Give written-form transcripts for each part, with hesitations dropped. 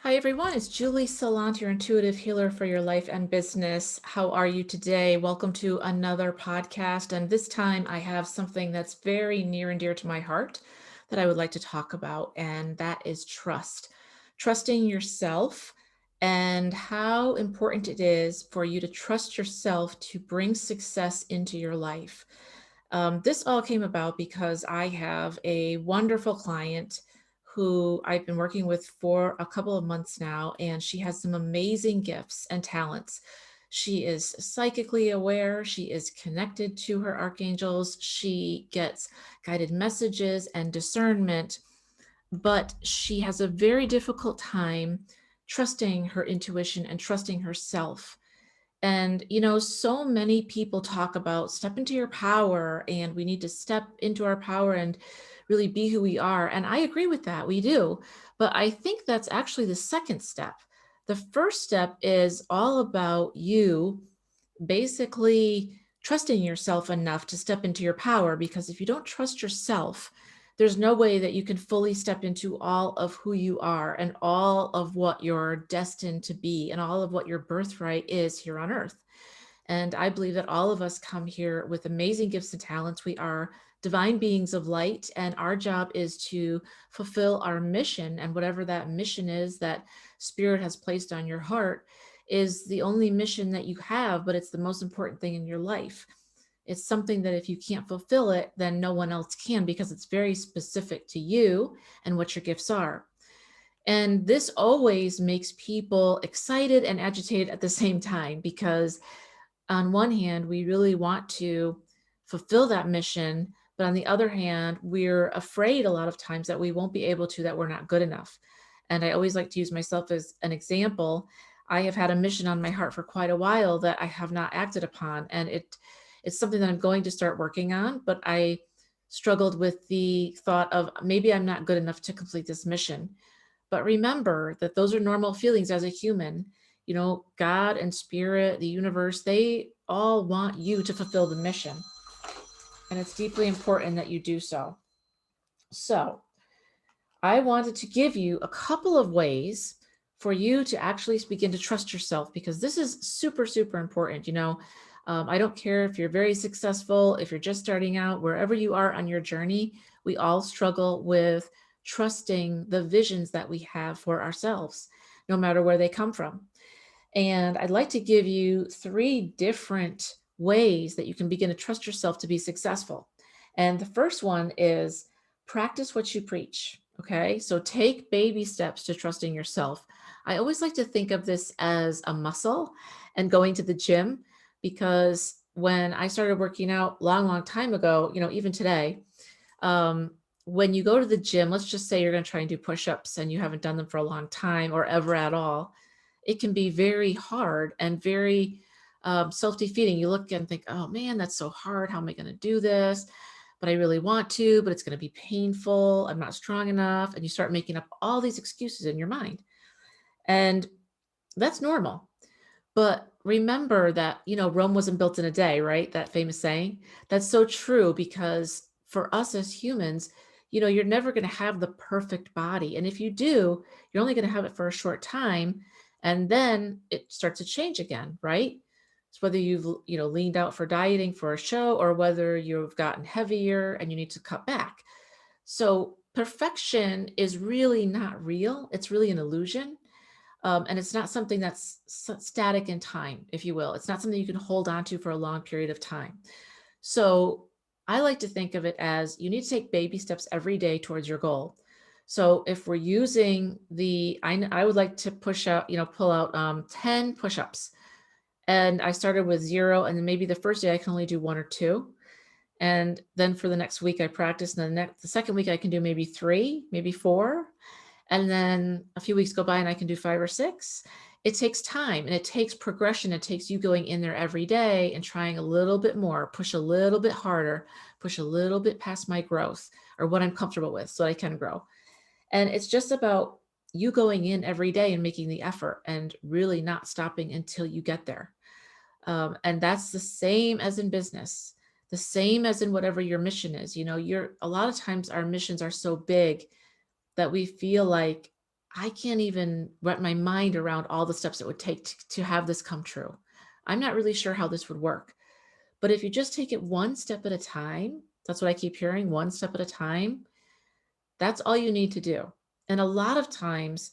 Hi, everyone. It's Julie Salant, your intuitive healer for your life and business. How are you today? Welcome to another podcast. And this time I have something that's very near and dear to my heart that I would like to talk about, and that is trust. Trusting yourself and how important it is for you to trust yourself to bring success into your life. This all came about because I have a wonderful client who I've been working with for a couple of months now, and she has some amazing gifts and talents. She is psychically aware, she is connected to her archangels, she gets guided messages and discernment, but she has a very difficult time trusting her intuition and trusting herself. And, so many people talk about step into your power and we need to step into our power and really be who we are. And I agree with that. We do. But I think that's actually the second step. The first step is all about you basically trusting yourself enough to step into your power, because if you don't trust yourself, there's no way that you can fully step into all of who you are and all of what you're destined to be and all of what your birthright is here on earth. And I believe that all of us come here with amazing gifts and talents. We are divine beings of light, and our job is to fulfill our mission. And whatever that mission is that spirit has placed on your heart is the only mission that you have, but it's the most important thing in your life. It's something that if you can't fulfill it, then no one else can, because it's very specific to you and what your gifts are. And this always makes people excited and agitated at the same time, because on one hand, we really want to fulfill that mission. But on the other hand, we're afraid a lot of times that we won't be able to, that we're not good enough. And I always like to use myself as an example. I have had a mission on my heart for quite a while that I have not acted upon. And it's something that I'm going to start working on, but I struggled with the thought of maybe I'm not good enough to complete this mission. But remember that those are normal feelings as a human. God and spirit, the universe, they all want you to fulfill the mission. And it's deeply important that you do so. So, I wanted to give you a couple of ways for you to actually begin to trust yourself, because this is super, super important. I don't care if you're very successful, if you're just starting out, wherever you are on your journey, we all struggle with trusting the visions that we have for ourselves, no matter where they come from. And I'd like to give you three different ways that you can begin to trust yourself to be successful. And the first one is practice what you preach. Okay. So take baby steps to trusting yourself. I always like to think of this as a muscle and going to the gym, because when I started working out long, long time ago, even today, um, when you go to the gym, let's just say you're going to try and do push-ups and you haven't done them for a long time or ever at all, it can be very hard and very self-defeating. You look and think, oh man, that's so hard. How am I going to do this? But I really want to, but it's going to be painful. I'm not strong enough. And you start making up all these excuses in your mind. And that's normal. But remember that, Rome wasn't built in a day, right? That famous saying. That's so true, because for us as humans, you're never going to have the perfect body. And if you do, you're only going to have it for a short time. And then it starts to change again, right? It's whether you've, leaned out for dieting for a show, or whether you've gotten heavier and you need to cut back. So perfection is really not real. It's really an illusion. And it's not something that's static in time, if you will. It's not something you can hold on to for a long period of time. So I like to think of it as you need to take baby steps every day towards your goal. So if we're using I would like to pull out 10 push-ups. And I started with 0. And then maybe the first day I can only do 1 or 2. And then for the next week I practice. And the second week I can do maybe 3, maybe 4. And then a few weeks go by and I can do 5 or 6. It takes time and it takes progression. It takes you going in there every day and trying a little bit more, push a little bit harder, push a little bit past my growth or what I'm comfortable with so I can grow. And it's just about you going in every day and making the effort and really not stopping until you get there. And that's the same as in business, the same as in whatever your mission is. A lot of times our missions are so big that we feel like, I can't even wrap my mind around all the steps it would take to have this come true. I'm not really sure how this would work. But if you just take it one step at a time, that's what I keep hearing, one step at a time, that's all you need to do. And a lot of times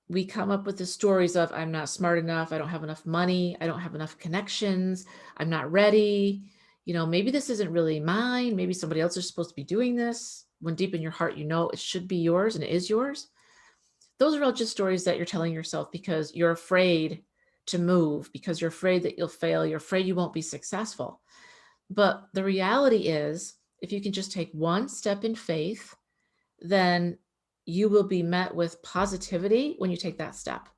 we come up with the stories of, I'm not smart enough, I don't have enough money, I don't have enough connections, I'm not ready. Maybe this isn't really mine. Maybe somebody else is supposed to be doing this. When deep in your heart, you know it should be yours and it is yours. Those are all just stories that you're telling yourself because you're afraid to move, because you're afraid that you'll fail, you're afraid you won't be successful. But the reality is, if you can just take one step in faith, then you will be met with positivity when you take that step.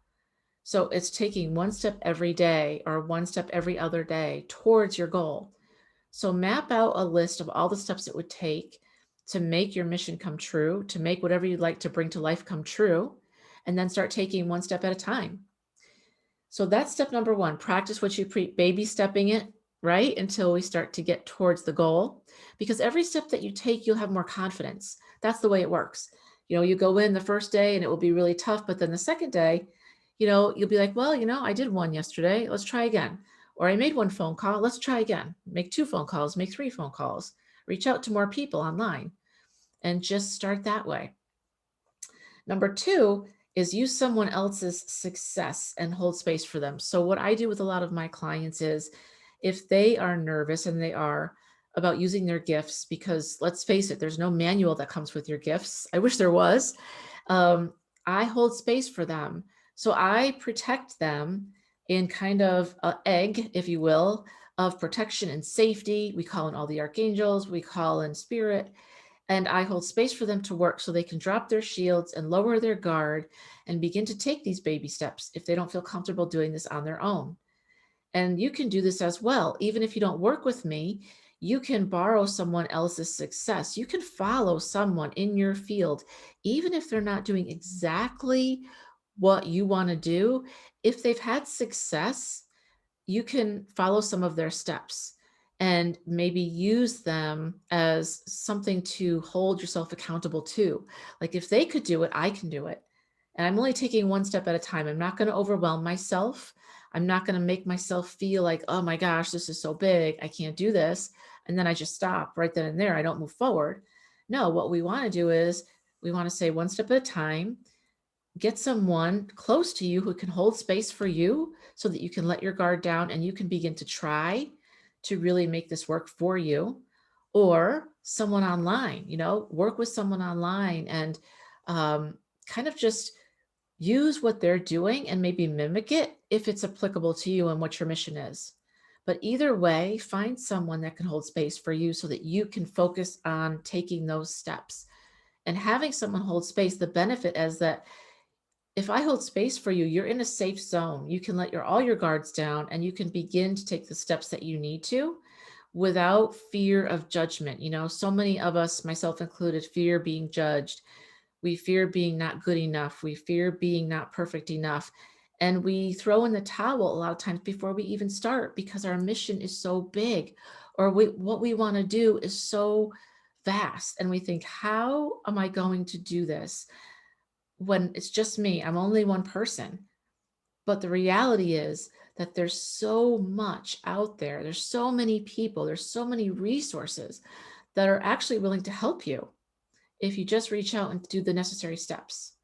So it's taking one step every day or one step every other day towards your goal. So map out a list of all the steps it would take to make your mission come true, to make whatever you'd like to bring to life come true, and then start taking one step at a time. So that's step number one. Practice what you preach, baby stepping it, right? Until we start to get towards the goal. Because every step that you take, you'll have more confidence. That's the way it works. You go in the first day and it will be really tough, but then the second day, you'll be like, well, I did one yesterday. Let's try again. Or I made one phone call. Let's try again. Make 2 phone calls, make 3 phone calls, reach out to more people online and just start that way. Number 2 is use someone else's success and hold space for them. So what I do with a lot of my clients is if they are nervous, and they are, about using their gifts, because let's face it, there's no manual that comes with your gifts. I wish there was. Um, I hold space for them. So I protect them in kind of an egg, if you will, of protection and safety. We call in all the archangels, we call in spirit, and I hold space for them to work so they can drop their shields and lower their guard and begin to take these baby steps if they don't feel comfortable doing this on their own. And you can do this as well. Even if you don't work with me, you can borrow someone else's success. You can follow someone in your field, even if they're not doing exactly what you want to do. If they've had success, you can follow some of their steps and maybe use them as something to hold yourself accountable to. Like, if they could do it, I can do it. And I'm only taking one step at a time. I'm not going to overwhelm myself. I'm not going to make myself feel like, oh my gosh, this is so big, I can't do this. And then I just stop right then and there. I don't move forward. No, what we want to do is we want to say one step at a time. Get someone close to you who can hold space for you so that you can let your guard down and you can begin to try to really make this work for you. Or someone online, work with someone online and kind of just use what they're doing and maybe mimic it if it's applicable to you and what your mission is. But either way, find someone that can hold space for you so that you can focus on taking those steps. And having someone hold space, the benefit is that if I hold space for you, you're in a safe zone. You can let all your guards down and you can begin to take the steps that you need to without fear of judgment. So many of us, myself included, fear being judged. We fear being not good enough. We fear being not perfect enough. And we throw in the towel a lot of times before we even start because our mission is so big, or what we want to do is so vast. And we think, how am I going to do this when it's just me? I'm only one person. But the reality is that there's so much out there. There's so many people. There's so many resources that are actually willing to help you if you just reach out and do the necessary steps.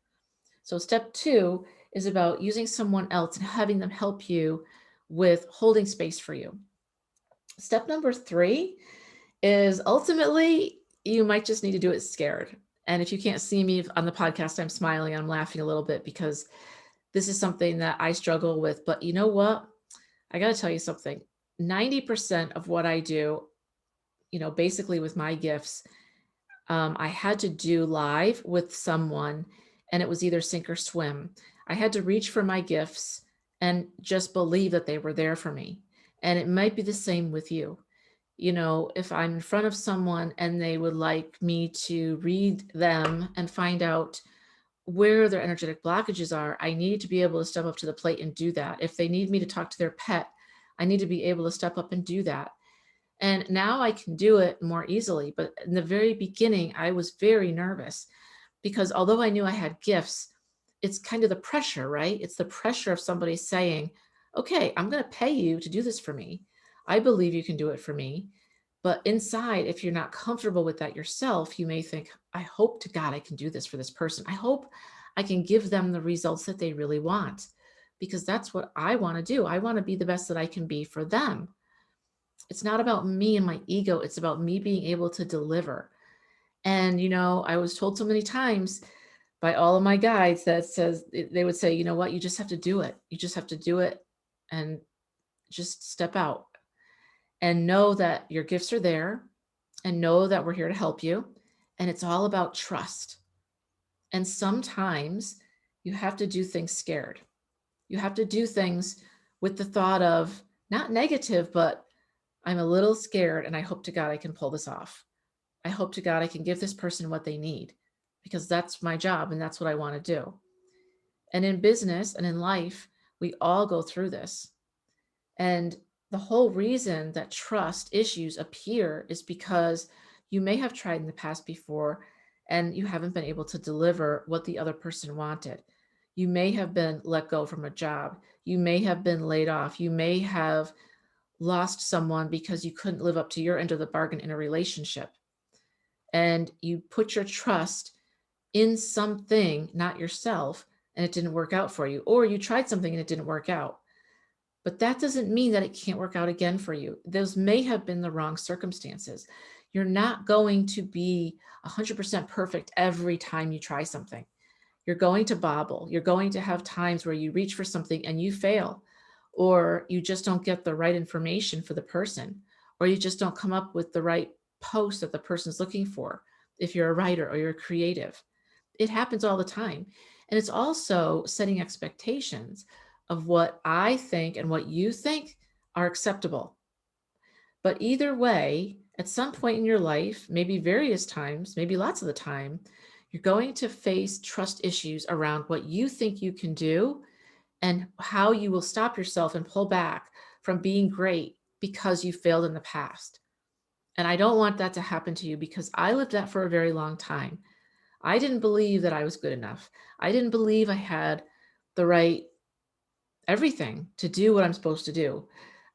So step 2 is about using someone else and having them help you with holding space for you. Step number 3 is ultimately you might just need to do it scared. And if you can't see me on the podcast, I'm smiling, I'm laughing a little bit because this is something that I struggle with. But you know what? I got to tell you something. 90% of what I do, basically with my gifts, I had to do live with someone, and it was either sink or swim. I had to reach for my gifts and just believe that they were there for me. And it might be the same with you. If I'm in front of someone and they would like me to read them and find out where their energetic blockages are, I need to be able to step up to the plate and do that. If they need me to talk to their pet, I need to be able to step up and do that. And now I can do it more easily. But in the very beginning, I was very nervous because although I knew I had gifts, it's kind of the pressure, right? It's the pressure of somebody saying, okay, I'm going to pay you to do this for me. I believe you can do it for me. But inside, if you're not comfortable with that yourself, you may think, I hope to God I can do this for this person. I hope I can give them the results that they really want, because that's what I want to do. I want to be the best that I can be for them. It's not about me and my ego. It's about me being able to deliver. And, I was told so many times by all of my guides that says they would say, you know what, you just have to do it. You just have to do it and just step out and know that your gifts are there and know that we're here to help you. And it's all about trust. And sometimes you have to do things scared. You have to do things with the thought of not negative, but I'm a little scared and I hope to God I can pull this off. I hope to God I can give this person what they need, because that's my job and that's what I want to do. And in business and in life, we all go through this. And the whole reason that trust issues appear is because you may have tried in the past before and you haven't been able to deliver what the other person wanted. You may have been let go from a job. You may have been laid off. You may have lost someone because you couldn't live up to your end of the bargain in a relationship. And you put your trust in something, not yourself, and it didn't work out for you. Or you tried something and it didn't work out. But that doesn't mean that it can't work out again for you. Those may have been the wrong circumstances. You're not going to be 100% perfect every time you try something. You're going to bobble. You're going to have times where you reach for something and you fail, or you just don't get the right information for the person, or you just don't come up with the right post that the person's looking for if you're a writer or you're creative. It happens all the time. And it's also setting expectations of what I think and what you think are acceptable. But either way, at some point in your life, maybe various times, maybe lots of the time, you're going to face trust issues around what you think you can do and how you will stop yourself and pull back from being great because you failed in the past. And I don't want that to happen to you, because I lived that for a very long time. I didn't believe that I was good enough. I didn't believe I had the right everything to do what I'm supposed to do.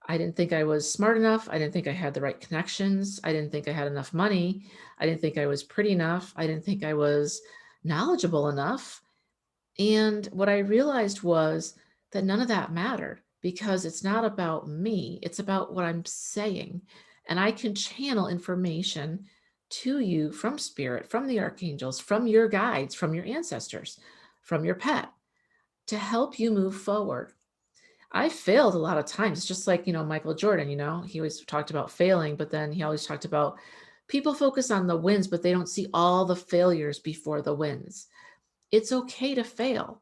I didn't think I was smart enough. I didn't think I had the right connections. I didn't think I had enough money. I didn't think I was pretty enough. I didn't think I was knowledgeable enough. And what I realized was that none of that mattered, because it's not about me. It's about what I'm saying. And I can channel information to you from spirit, from the archangels, from your guides, from your ancestors, from your pet, to help you move forward. I failed a lot of times, just like, Michael Jordan, he always talked about failing, but then he always talked about people focus on the wins, but they don't see all the failures before the wins. It's okay to fail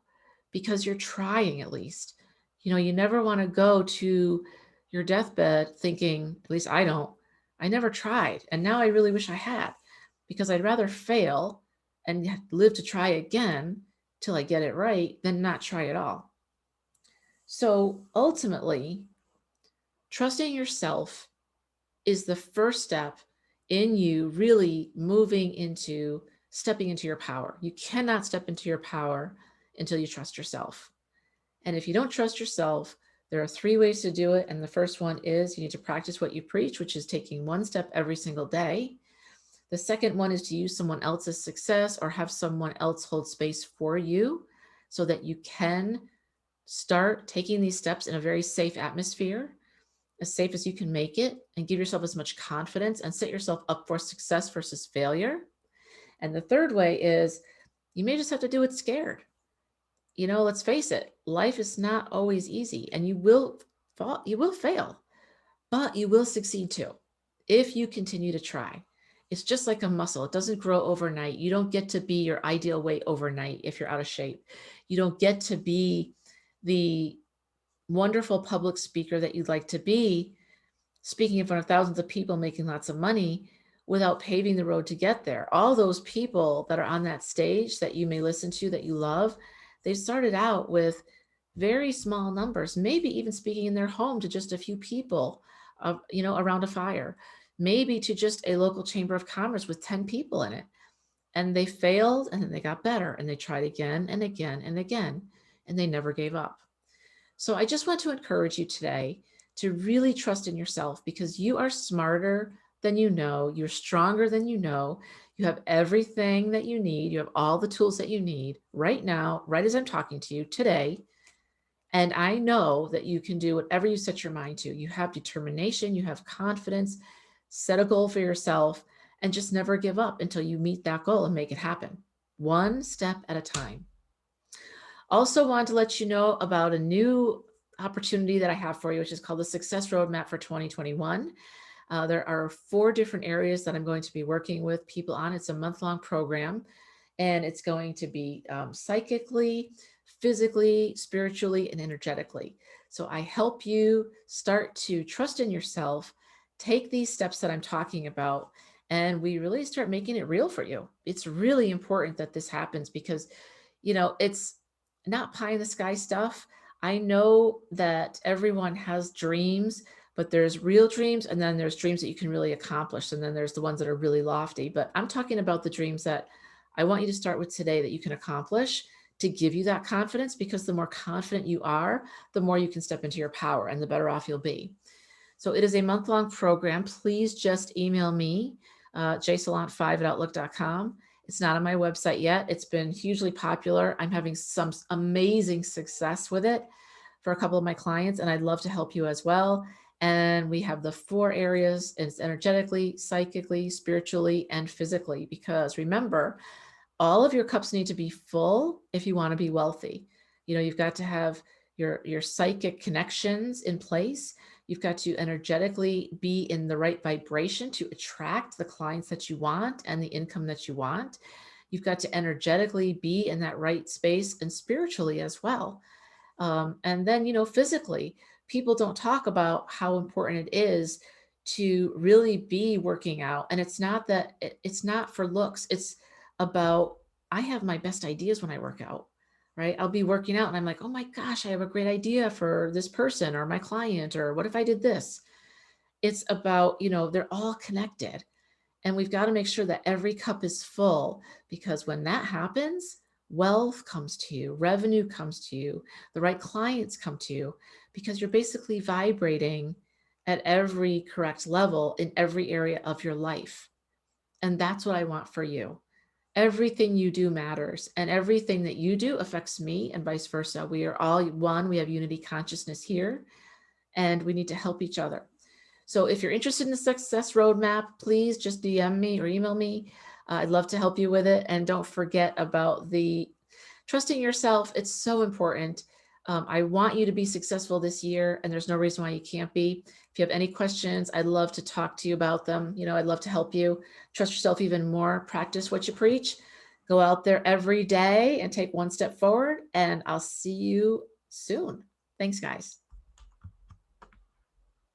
because you're trying at least. You never want to go to your deathbed thinking, at least I don't, I never tried. And now I really wish I had, because I'd rather fail and live to try again till I get it right than not try at all. So ultimately, trusting yourself is the first step in you really moving into stepping into your power. You cannot step into your power until you trust yourself. And if you don't trust yourself, there are 3 ways to do it. And the first one is you need to practice what you preach, which is taking one step every single day. The second one is to use someone else's success or have someone else hold space for you so that you can start taking these steps in a very safe atmosphere, as safe as you can make it, and give yourself as much confidence and set yourself up for success versus failure. And the third way is you may just have to do it scared. Let's face it, life is not always easy, and you will fall, you will fail, but you will succeed too if you continue to try. It's just like a muscle. It doesn't grow overnight. You don't get to be your ideal weight overnight if you're out of shape. You don't get to be the wonderful public speaker that you'd like to be, speaking in front of thousands of people, making lots of money, without paving the road to get there. All those people that are on that stage that you may listen to, that you love, they started out with very small numbers, maybe even speaking in their home to just a few people, around a fire, maybe to just a local chamber of commerce with 10 people in it. And they failed, and then they got better, and they tried again and again and again, and they never gave up. So I just want to encourage you today to really trust in yourself, because you are smarter than you know, you're stronger than you know. You have everything that you need. You have all the tools that you need right now, right as I'm talking to you today. And I know that you can do whatever you set your mind to. You have determination, you have confidence. Set a goal for yourself and just never give up until you meet that goal and make it happen, one step at a time. Also, want to let you know about a new opportunity that I have for you, which is called the Success Roadmap for 2021. There are 4 different areas that I'm going to be working with people on. It's a month-long program, and it's going to be psychically, physically, spiritually, and energetically. So I help you start to trust in yourself, take these steps that I'm talking about, and we really start making it real for you. It's really important that this happens because, it's not pie in the sky stuff. I know that everyone has dreams, but there's real dreams, and then there's dreams that you can really accomplish, and then there's the ones that are really lofty. But I'm talking about the dreams that I want you to start with today that you can accomplish, to give you that confidence, because the more confident you are, the more you can step into your power and the better off you'll be. So it is a month-long program. Please just email me, jsalant5@outlook.com. It's not on my website yet. It's been hugely popular. I'm having some amazing success with it for a couple of my clients, and I'd love to help you as well. And we have the 4 areas. It's energetically, psychically, spiritually, and physically, because remember, all of your cups need to be full if you want to be wealthy. You've got to have your psychic connections in place. You've got to energetically be in the right vibration to attract the clients that you want and the income that you want. You've got to energetically be in that right space, and spiritually as well. And then, physically, people don't talk about how important it is to really be working out. And it's not that it's not for looks. It's about, I have my best ideas when I work out, right? I'll be working out and I'm like, oh my gosh, I have a great idea for this person or my client, or what if I did this? It's about, they're all connected. And we've got to make sure that every cup is full, because when that happens, wealth comes to you, revenue comes to you, the right clients come to you, because you're basically vibrating at every correct level in every area of your life. And that's what I want for you. Everything you do matters, and everything that you do affects me, and vice versa. We are all one. We have unity consciousness here, and we need to help each other. So if you're interested in the Success Roadmap, please just DM me or email me. I'd love to help you with it. And don't forget about the trusting yourself. It's so important. I want you to be successful this year, and there's no reason why you can't be. If you have any questions, I'd love to talk to you about them. I'd love to help you. Trust yourself even more. Practice what you preach. Go out there every day and take one step forward, and I'll see you soon. Thanks, guys.